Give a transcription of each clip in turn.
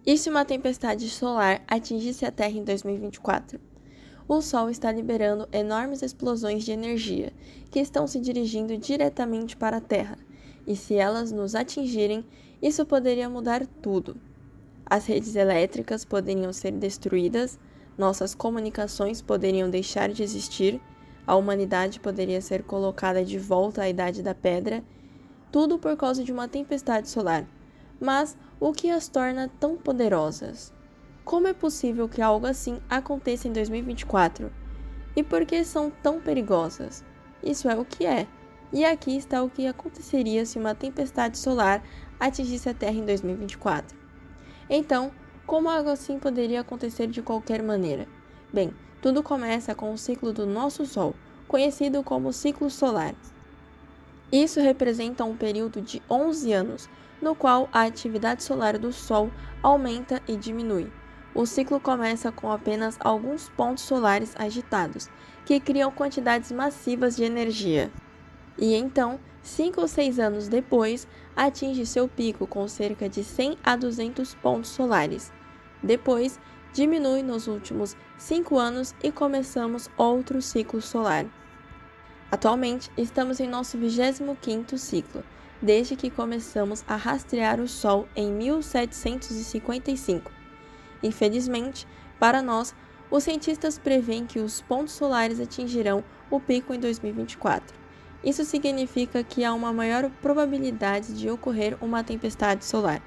E se uma tempestade solar atingisse a Terra em 2024? O Sol está liberando enormes explosões de energia que estão se dirigindo diretamente para a Terra, e se elas nos atingirem, isso poderia mudar tudo. As redes elétricas poderiam ser destruídas, nossas comunicações poderiam deixar de existir, a humanidade poderia ser colocada de volta à Idade da Pedra, tudo por causa de uma tempestade solar. Mas o que as torna tão poderosas? Como é possível que algo assim aconteça em 2024? E por que são tão perigosas? Isso é o que é. E aqui está o que aconteceria se uma tempestade solar atingisse a Terra em 2024. Então, como algo assim poderia acontecer de qualquer maneira? Bem, tudo começa com o ciclo do nosso Sol, conhecido como ciclo solar. Isso representa um período de 11 anos, no qual a atividade solar do Sol aumenta e diminui. O ciclo começa com apenas alguns pontos solares agitados, que criam quantidades massivas de energia. E então, 5 ou 6 anos depois, atinge seu pico com cerca de 100 a 200 pontos solares. Depois, diminui nos últimos 5 anos e começamos outro ciclo solar. Atualmente, estamos em nosso 25º ciclo, desde que começamos a rastrear o Sol em 1755. Infelizmente, para nós, os cientistas preveem que os pontos solares atingirão o pico em 2024. Isso significa que há uma maior probabilidade de ocorrer uma tempestade solar.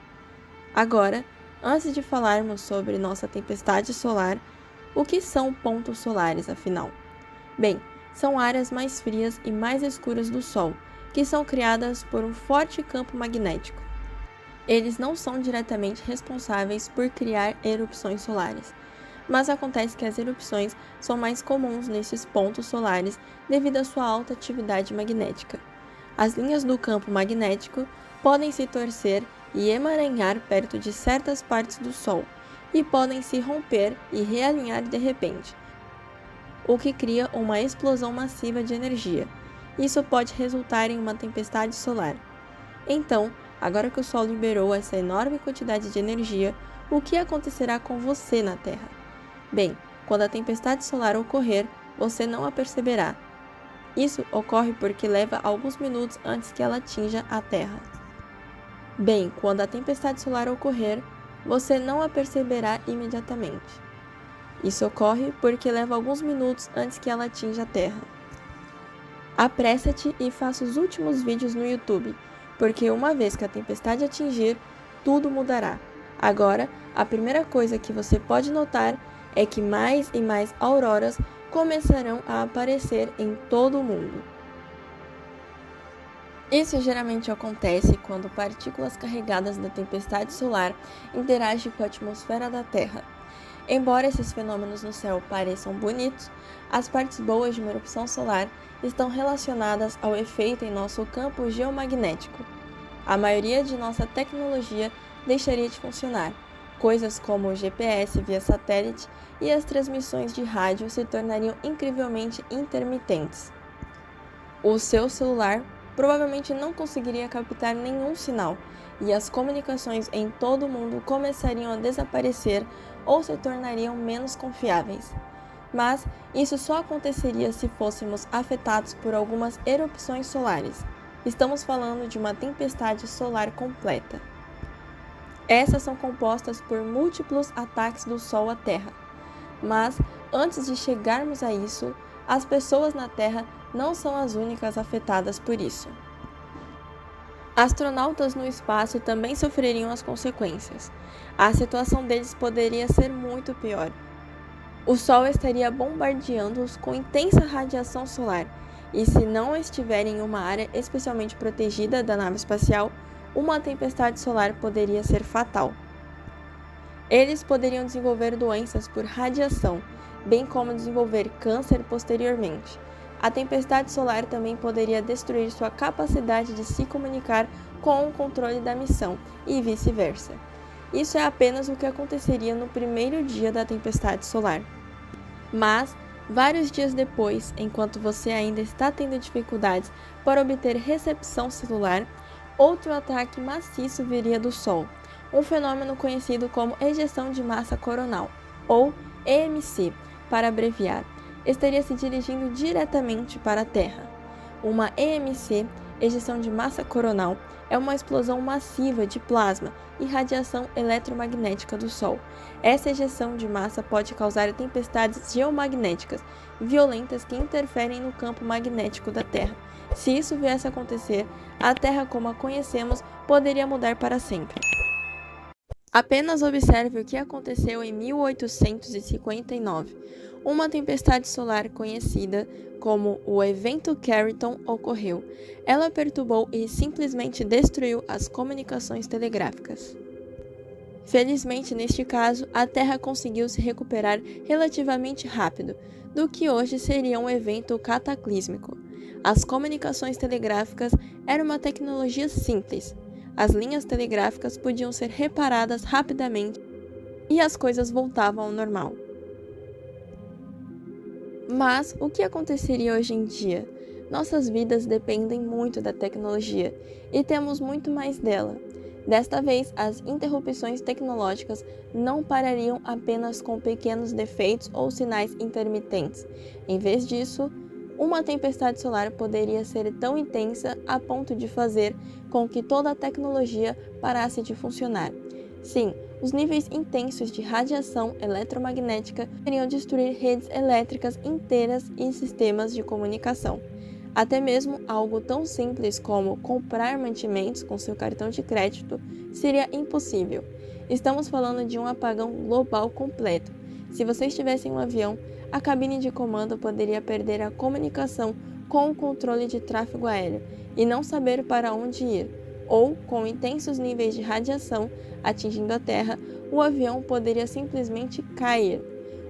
Agora, antes de falarmos sobre nossa tempestade solar, o que são pontos solares, afinal? Bem, são áreas mais frias e mais escuras do Sol, que são criadas por um forte campo magnético. Eles não são diretamente responsáveis por criar erupções solares, mas acontece que as erupções são mais comuns nesses pontos solares devido à sua alta atividade magnética. As linhas do campo magnético podem se torcer e emaranhar perto de certas partes do Sol, e podem se romper e realinhar de repente, o que cria uma explosão massiva de energia. Isso pode resultar em uma tempestade solar. Então, agora que o Sol liberou essa enorme quantidade de energia, o que acontecerá com você na Terra? Bem, quando a tempestade solar ocorrer, você não a perceberá. Isso ocorre porque leva alguns minutos antes que ela atinja a Terra. Bem, quando a tempestade solar ocorrer, você não a perceberá imediatamente. Isso ocorre porque leva alguns minutos antes que ela atinja a Terra. Apressa-te e faça os últimos vídeos no YouTube, porque uma vez que a tempestade atingir, tudo mudará. Agora, a primeira coisa que você pode notar é que mais e mais auroras começarão a aparecer em todo o mundo. Isso geralmente acontece quando partículas carregadas da tempestade solar interagem com a atmosfera da Terra. Embora esses fenômenos no céu pareçam bonitos, as partes boas de uma erupção solar estão relacionadas ao efeito em nosso campo geomagnético. A maioria de nossa tecnologia deixaria de funcionar. Coisas como o GPS via satélite e as transmissões de rádio se tornariam incrivelmente intermitentes. O seu celular provavelmente não conseguiria captar nenhum sinal, e as comunicações em todo o mundo começariam a desaparecer ou se tornariam menos confiáveis. Mas isso só aconteceria se fôssemos afetados por algumas erupções solares. Estamos falando de uma tempestade solar completa. Essas são compostas por múltiplos ataques do Sol à Terra. Mas, antes de chegarmos a isso, as pessoas na Terra não são as únicas afetadas por isso. Astronautas no espaço também sofreriam as consequências. A situação deles poderia ser muito pior. O Sol estaria bombardeando-os com intensa radiação solar, e se não estiverem em uma área especialmente protegida da nave espacial, uma tempestade solar poderia ser fatal. Eles poderiam desenvolver doenças por radiação, bem como desenvolver câncer posteriormente. A tempestade solar também poderia destruir sua capacidade de se comunicar com o controle da missão, e vice-versa. Isso é apenas o que aconteceria no primeiro dia da tempestade solar. Mas, vários dias depois, enquanto você ainda está tendo dificuldades para obter recepção celular, outro ataque maciço viria do Sol. um fenômeno conhecido como ejeção de massa coronal, ou EMC, para abreviar, estaria se dirigindo diretamente para a Terra. Uma EMC, ejeção de massa coronal, é uma explosão massiva de plasma e radiação eletromagnética do Sol. Essa ejeção de massa pode causar tempestades geomagnéticas violentas que interferem no campo magnético da Terra. Se isso viesse a acontecer, a Terra como a conhecemos poderia mudar para sempre. Apenas observe o que aconteceu em 1859. Uma tempestade solar conhecida como o Evento Carrington ocorreu. Ela perturbou e simplesmente destruiu as comunicações telegráficas. Felizmente, neste caso, a Terra conseguiu se recuperar relativamente rápido do que hoje seria um evento cataclísmico. As comunicações telegráficas eram uma tecnologia simples. As linhas telegráficas podiam ser reparadas rapidamente e as coisas voltavam ao normal. Mas o que aconteceria hoje em dia? Nossas vidas dependem muito da tecnologia e temos muito mais dela. Desta vez, as interrupções tecnológicas não parariam apenas com pequenos defeitos ou sinais intermitentes. Em vez disso, uma tempestade solar poderia ser tão intensa a ponto de fazer com que toda a tecnologia parasse de funcionar. Sim, os níveis intensos de radiação eletromagnética poderiam destruir redes elétricas inteiras e sistemas de comunicação. Até mesmo algo tão simples como comprar mantimentos com seu cartão de crédito seria impossível. Estamos falando de um apagão global completo. Se você estivesse em um avião, a cabine de comando poderia perder a comunicação com o controle de tráfego aéreo e não saber para onde ir, ou, com intensos níveis de radiação atingindo a Terra, o avião poderia simplesmente cair.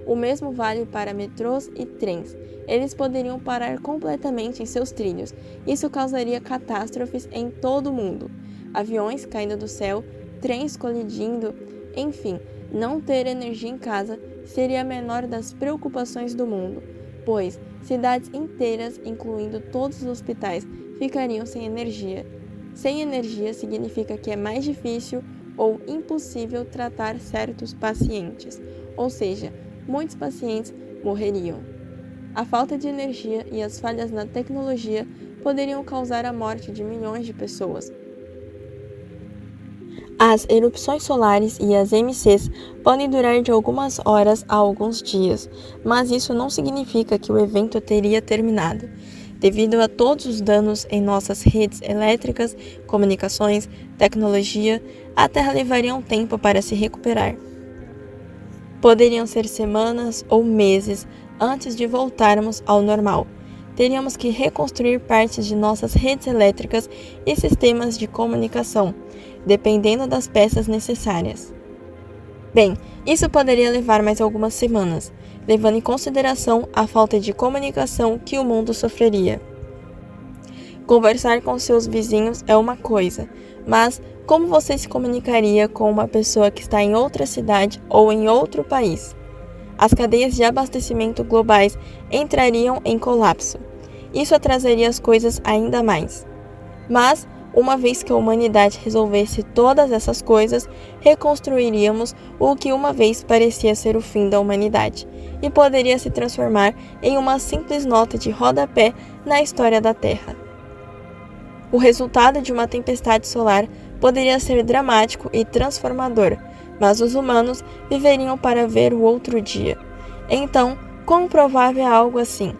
O mesmo vale para metrôs e trens. Eles poderiam parar completamente em seus trilhos. Isso causaria catástrofes em todo o mundo. Aviões caindo do céu, trens colidindo, enfim, não ter energia em casa seria a menor das preocupações do mundo, pois cidades inteiras, incluindo todos os hospitais, ficariam sem energia. Sem energia significa que é mais difícil ou impossível tratar certos pacientes, ou seja, muitos pacientes morreriam. A falta de energia e as falhas na tecnologia poderiam causar a morte de milhões de pessoas. As erupções solares e as EMCs podem durar de algumas horas a alguns dias, mas isso não significa que o evento teria terminado. Devido a todos os danos em nossas redes elétricas, comunicações, tecnologia, a Terra levaria um tempo para se recuperar. Poderiam ser semanas ou meses antes de voltarmos ao normal. Teríamos que reconstruir partes de nossas redes elétricas e sistemas de comunicação, dependendo das peças necessárias. Bem, isso poderia levar mais algumas semanas, levando em consideração a falta de comunicação que o mundo sofreria. Conversar com seus vizinhos é uma coisa, mas como você se comunicaria com uma pessoa que está em outra cidade ou em outro país? As cadeias de abastecimento globais entrariam em colapso. Isso atrasaria as coisas ainda mais. Mas, uma vez que a humanidade resolvesse todas essas coisas, reconstruiríamos o que uma vez parecia ser o fim da humanidade e poderia se transformar em uma simples nota de rodapé na história da Terra. O resultado de uma tempestade solar poderia ser dramático e transformador, mas os humanos viveriam para ver o outro dia. Então, quão provável é algo assim?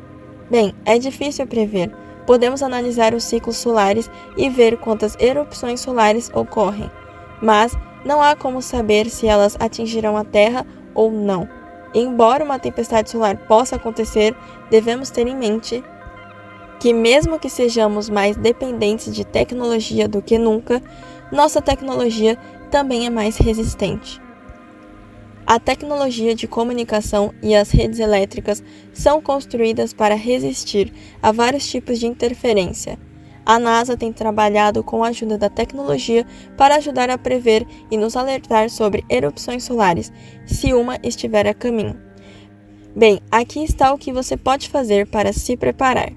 Bem, é difícil prever. Podemos analisar os ciclos solares e ver quantas erupções solares ocorrem, mas não há como saber se elas atingirão a Terra ou não. Embora uma tempestade solar possa acontecer, devemos ter em mente que mesmo que sejamos mais dependentes de tecnologia do que nunca, nossa tecnologia também é mais resistente. A tecnologia de comunicação e as redes elétricas são construídas para resistir a vários tipos de interferência. A NASA tem trabalhado com a ajuda da tecnologia para ajudar a prever e nos alertar sobre erupções solares, se uma estiver a caminho. Bem, aqui está o que você pode fazer para se preparar.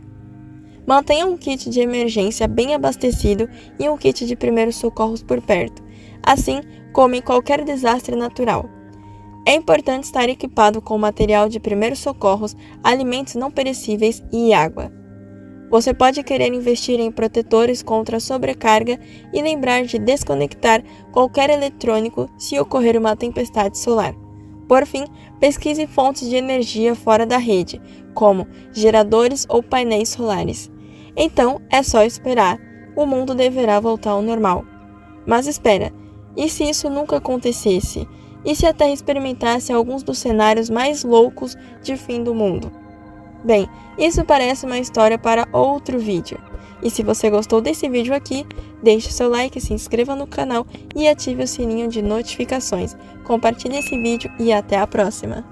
Mantenha um kit de emergência bem abastecido e um kit de primeiros socorros por perto. Assim, como em qualquer desastre natural. É importante estar equipado com material de primeiros socorros, alimentos não perecíveis e água. Você pode querer investir em protetores contra a sobrecarga e lembrar de desconectar qualquer eletrônico se ocorrer uma tempestade solar. Por fim, pesquise fontes de energia fora da rede, como geradores ou painéis solares. Então, é só esperar. O mundo deverá voltar ao normal. Mas espera, e se isso nunca acontecesse? E se a Terra experimentasse alguns dos cenários mais loucos de fim do mundo? Bem, isso parece uma história para outro vídeo. E se você gostou desse vídeo aqui, deixe seu like, se inscreva no canal e ative o sininho de notificações. Compartilhe esse vídeo e até a próxima!